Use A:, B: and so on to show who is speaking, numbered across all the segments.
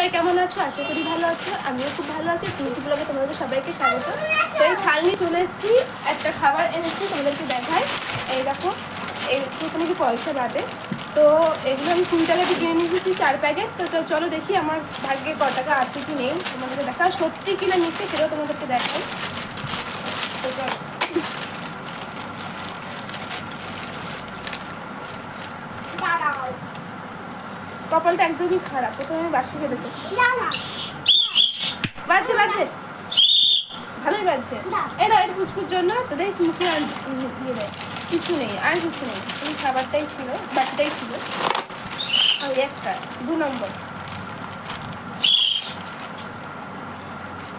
A: সবাই কেমন আছো? আশা করি ভালো আছো। আমিও খুব ভালো আছি। স্মৃতি ব্লগে তোমাদের সবাইকে স্বাগত। তো এই থাল নিয়ে চলে এসেছি, একটা খাবার এনেছি, তোমাদেরকে দেখাই। এই দেখো, এইখানে কি পয়সা বাদে। তো এগুলো আমি 3 টাকা দিয়ে কিনে নিয়ে এসেছি 4 প্যাকেট। তো চলো দেখি আমার ভাগ্যে ক টাকা আছে কি নেই, তোমাদেরকে দেখা। সত্যি কিনা নিচ্ছে সেটাও তোমাদেরকে দেখাই। তো চলো, কপালটা একদমই খারাপ। প্রথমে আমি বাসি বেঁধেছি, বাজছে বাজছে, ভালোই বাজছে। এই না, এটা পুচকুর জন্য তো দেখ মুখে দিয়ে দেয়। কিছু নেই, আর কিছু নেই, এই খাবারটাই ছিল, বাকিটাই ছিল। আর একটা 2 নম্বর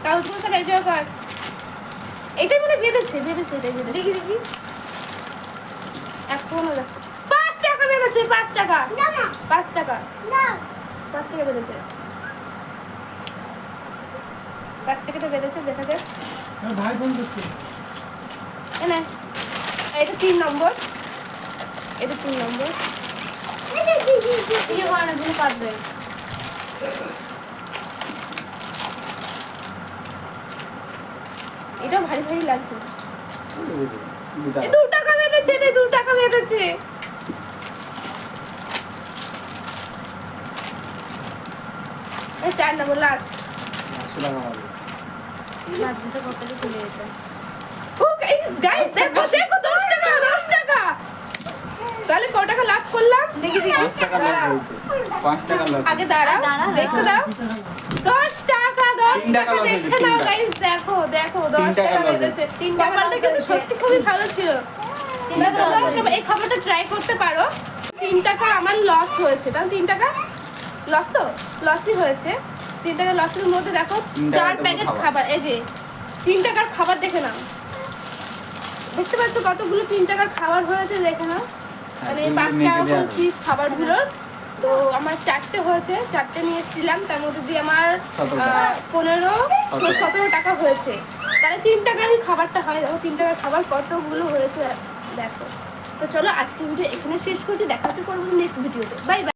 A: কাগজ বলতে বেজা কর। এটাই মনে বেঁধেছে, এটাই বেঁধেছে। দেখি দেখি, এখনো দেখো 5 টাকা বেঁধেছে। 5 টাকা, 5 টাকা, 5 টাকা বেঁধেছে। 5 টাকাটা বেঁধেছে, দেখা যাক।
B: ভাই ফোন করছে।
A: না, এটা 3 নম্বর, এটা 3 নম্বর। এই অনেকগুলো পাতবে। এটাও ভারী ভারী লাগছে। 2 টাকা বেঁধেছে, এটা 2 টাকা বেঁধেছে। এই 4 নম্বর লাস্ট। গাইস দেখো দেখো, 10 টাকা, 10 টাকা। তাহলে কত টাকা লাভ করলাম দেখি দেখি।
B: 5 টাকা লস।
A: আগে দাঁড়াও, দেখতে দাও। 10 টাকা, 10 টাকা দেখতে নাও গাইস। দেখো দেখো, 10 টাকা বেঁধেছে। কপালটা কিন্তু সত্যি খুবই ভালো ছিল। তোমরা সব এই খাবারটা ট্রাই করতে পারো। 3 টাকা আমার লস হয়েছে, তাও 3 টাকা লস, তো লসই হয়েছে। 3 টাকা লসের মধ্যে দেখো 4 প্যাকেট খাবার। এই যে 3 টাকার খাবার দেখে নাও, দেখতে পাচ্ছ কতগুলো 3 টাকার খাবার হয়েছে, দেখে নাও। মানে 5 টাকা করে পিস খাবারগুলোর। তো আমার 4টে হয়েছে, 4টে নিয়ে এসেছিলাম। তার মধ্যে দিয়ে আমার 15-17 টাকা হয়েছে। তাহলে 3 টাকারই খাবারটা হয়। দেখো 3 টাকার খাবার কতগুলো হয়েছে দেখো। তো চলো আজকের ভিডিও এখানে শেষ করছি। দেখা হচ্ছে পরবর্তী নেক্সট ভিডিওতে। Bye bye.